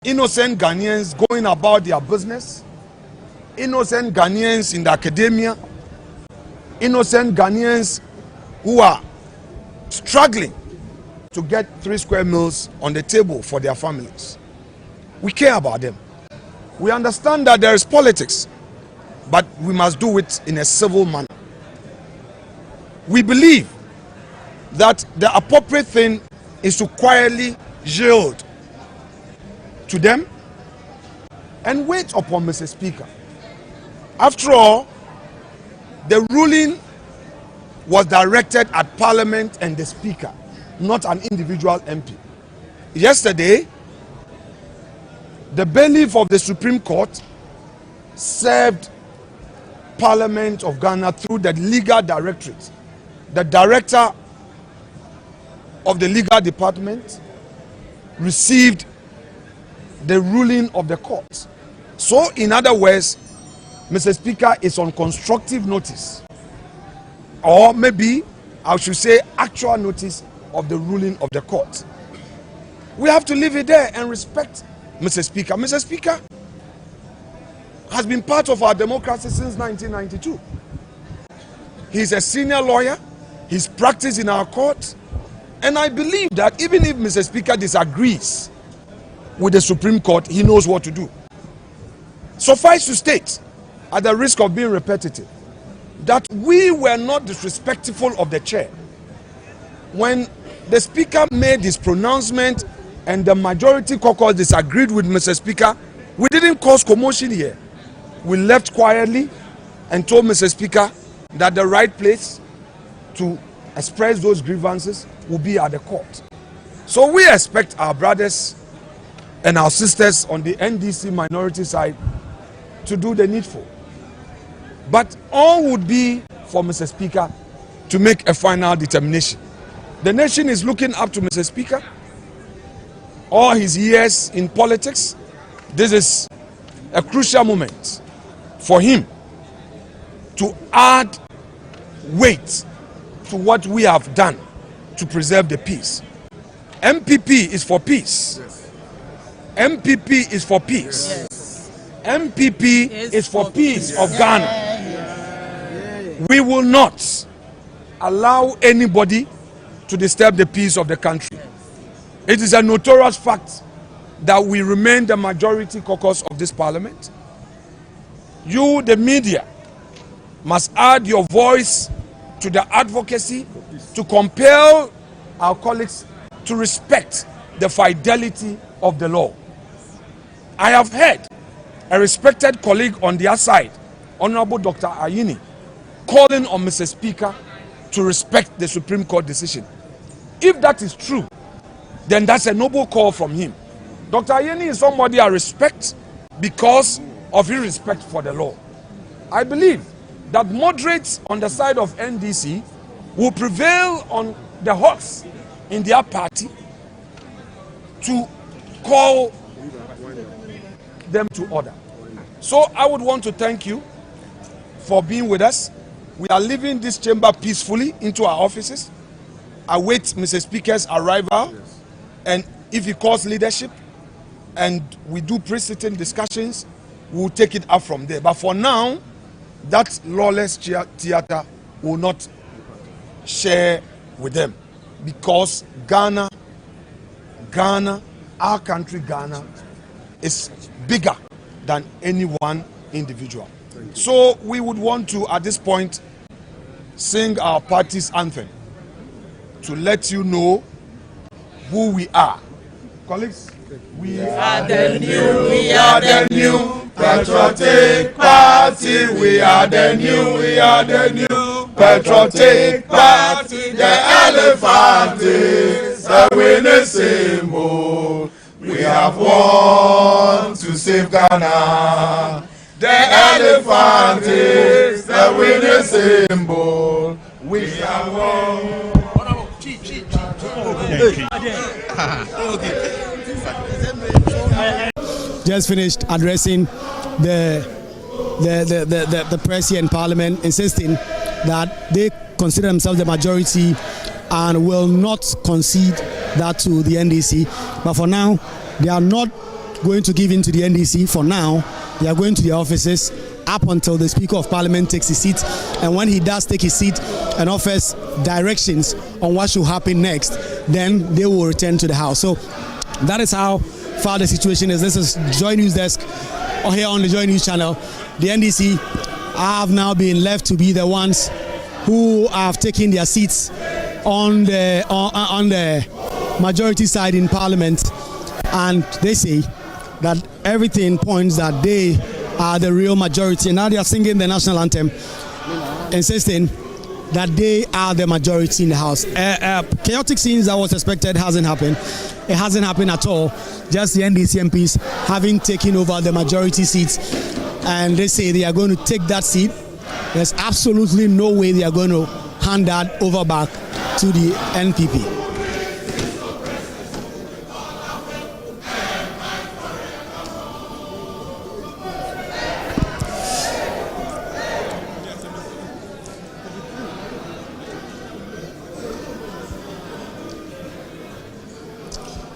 innocent Ghanaians going about their business, innocent Ghanaians in the academia, innocent Ghanaians who are struggling to get 3 square meals on the table for their families. We care about them. We understand that there is politics, but we must do it in a civil manner. We believe that the appropriate thing is to quietly yield to them and wait upon Mr. Speaker. After all, the ruling was directed at Parliament and the Speaker, not an individual MP. Yesterday, the bailiff of the Supreme Court served Parliament of Ghana through the legal directorate. The director of the legal department received the ruling of the court. So, in other words, Mr. Speaker is on constructive notice, or maybe I should say actual notice of the ruling of the court. We have to leave it there and respect Mr. Speaker. Mr. Speaker has been part of our democracy since 1992. He's a senior lawyer. He's practiced in our court. And I believe that even if Mr. Speaker disagrees with the Supreme Court, he knows what to do. Suffice to state, at the risk of being repetitive, that we were not disrespectful of the chair. When the Speaker made his pronouncement and the majority caucus disagreed with Mr. Speaker, we didn't cause commotion here. We left quietly and told Mr. Speaker that the right place to express those grievances will be at the court. So we expect our brothers and our sisters on the NDC minority side to do the needful. But all would be for Mr. Speaker to make a final determination. The nation is looking up to Mr. Speaker. All his years in politics, this is a crucial moment for him to add weight to what we have done to preserve the peace. MPP is for peace. Yes. MPP is for peace. Yes. MPP is for peace of Ghana. Yes. We will not allow anybody to disturb the peace of the country. It is a notorious fact that we remain the majority caucus of this parliament. You, the media, must add your voice to the advocacy to compel our colleagues to respect the fidelity of the law. I have heard a respected colleague on their side, Honorable Dr. Ayini, calling on Mr. Speaker to respect the Supreme Court decision. If that is true, then that's a noble call from him. Dr. Ayeni is somebody I respect because of his respect for the law. I believe that moderates on the side of NDC will prevail on the hawks in their party to call them to order. So I would want to thank you for being with us. We are leaving this chamber peacefully into our offices. I wait Mr. Speaker's arrival, and if he calls leadership and we do pre-sitting discussions, we will take it up from there. But for now, that lawless theater will not share with them, because Ghana, our country Ghana, is bigger than any one individual. So we would want to, at this point, sing our party's anthem to let you know who we are. Colleagues, we are the new patriotic party. We are the new patriotic party. The elephant is the winning symbol. We have won to save Ghana. The elephant is the winning symbol. We have won. Just finished addressing the press here in Parliament, insisting that they consider themselves the majority and will not concede that to the NDC. But for now, they are not going to give in to the NDC. For now, they are going to the offices up until the Speaker of Parliament takes his seat. And when he does take his seat and offers directions on what should happen next, then they will return to the House. So that is how far the situation is. This is Joy News Desk here on the Joy News channel. The NDC have now been left to be the ones who have taken their seats on the majority side in Parliament, and they say that everything points that they are the real majority. And now they are singing the national anthem, insisting that they are the majority in the House. Chaotic scenes that was expected hasn't happened. It hasn't happened at all. Just the NDC MPs having taken over the majority seats, and they say they are going to take that seat. There's absolutely no way they are going to hand that over back to the NPP.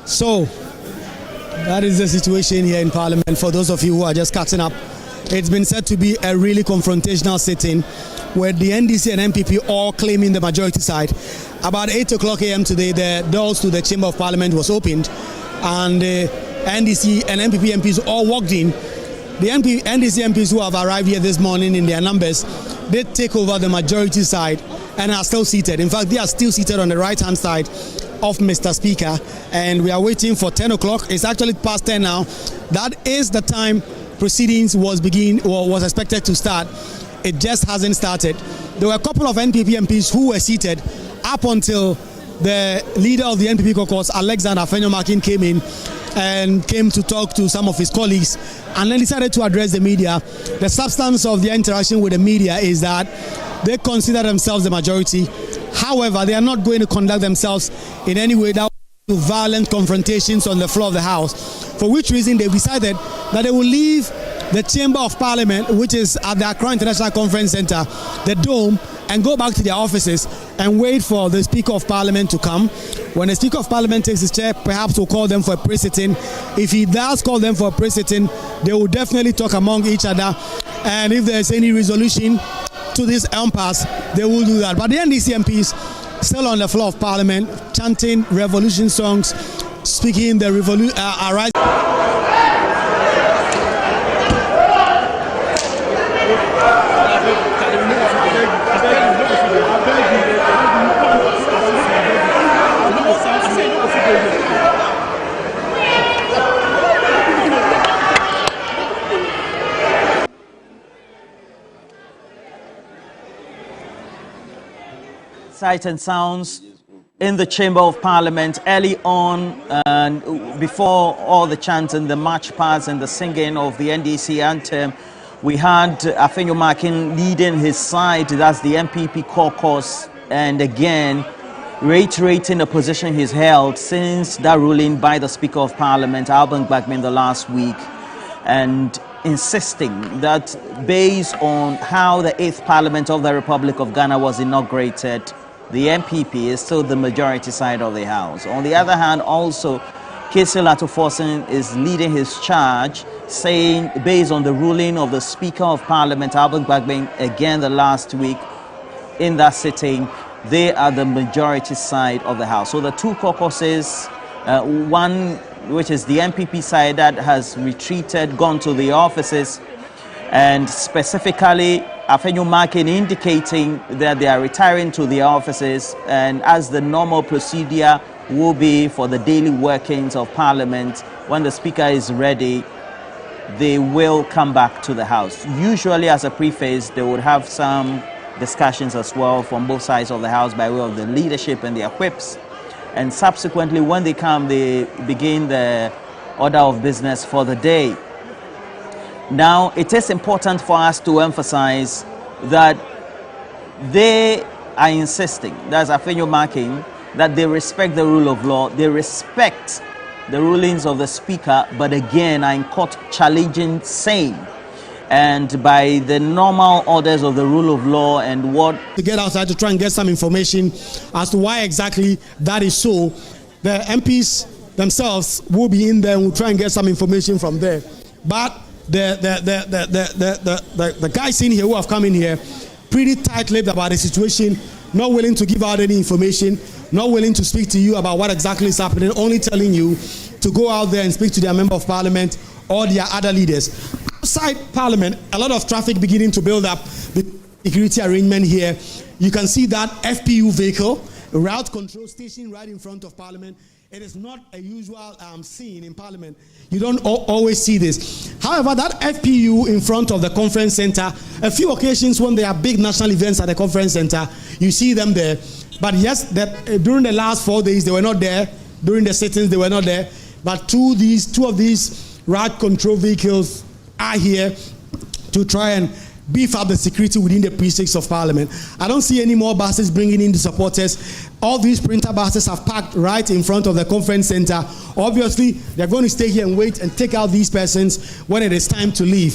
So that is the situation here in Parliament. For those of you who are just catching up, it's been said to be a really confrontational sitting where the NDC and NPP all claiming the majority side. About 8 o'clock a.m. today, the doors to the Chamber of Parliament was opened, and the NDC and NPP MPs all walked in. The NDC MPs who have arrived here this morning in their numbers, they take over the majority side and are still seated. In fact, they are still seated on the right-hand side of Mr. Speaker, and we are waiting for 10 o'clock. It's actually past 10 now. That is the time proceedings was expected to start. It just hasn't started. There were a couple of NPP MPs who were seated up until the leader of the NPP caucus, Alexander Afenyo-Markin, came in and came to talk to some of his colleagues, and then decided to address the media. The substance of the interaction with the media is that they consider themselves the majority. However, they are not going to conduct themselves in any way that will lead to violent confrontations on the floor of the House, for which reason they decided that they will leave the Chamber of Parliament, which is at the Accra International Conference Center, the Dome, and go back to their offices and wait for the Speaker of Parliament to come. When the Speaker of Parliament takes his chair, perhaps we'll call them for a pre-sitting. If he does call them for a pre-sitting, they will definitely talk among each other, and if there is any resolution to this impasse, they will do that. But the NDC MPs still on the floor of Parliament, chanting revolution songs, speaking the arise. Sight and sounds in the Chamber of Parliament early on, and before all the chants and the march past and the singing of the NDC anthem, we had Afenyo-Markin leading his side, that's the NPP caucus, and again reiterating the position he's held since that ruling by the Speaker of Parliament, Alban Gbagmin, the last week, and insisting that based on how the 8th Parliament of the Republic of Ghana was inaugurated, the NPP is still the majority side of the House. On the other hand, also, Kese Latofosin is leading his charge, saying, based on the ruling of the Speaker of Parliament, Alban Gbagmin, again the last week in that sitting, they are the majority side of the House. So the two caucuses, one which is the NPP side that has retreated, gone to the offices, and specifically Afenyo-Markin indicating that they are retiring to the offices, and as the normal procedure will be for the daily workings of Parliament, when the Speaker is ready, they will come back to the House. Usually as a preface, they would have some discussions as well from both sides of the House by way of the leadership and their whips. And subsequently, when they come, they begin the order of business for the day. Now, it is important for us to emphasize that they are insisting, that's Afenyo-Markin, that they respect the rule of law, they respect the rulings of the Speaker, but again, are in court challenging same. And by the normal orders of the rule of law and what... To get outside to try and get some information as to why exactly that is so. The MPs themselves will be in there and will try and get some information from there. But the guys in here who have come in here, pretty tight-lipped about the situation, not willing to give out any information, not willing to speak to you about what exactly is happening, only telling you to go out there and speak to their member of parliament or their other leaders. Outside parliament, a lot of traffic beginning to build up. The security arrangement here. You can see that FPU vehicle, route control station right in front of parliament. It is not a usual scene in parliament. You don't always see this. However, that FPU in front of the conference center, a few occasions when there are big national events at the conference center, you see them there. But yes, during the last 4 days, they were not there. During the sittings, they were not there. But two of these route control vehicles are here to try and beef up the security within the precincts of parliament. I don't see any more buses bringing in the supporters. All these printer buses have parked right in front of the conference center. Obviously, they're going to stay here and wait and take out these persons when it is time to leave.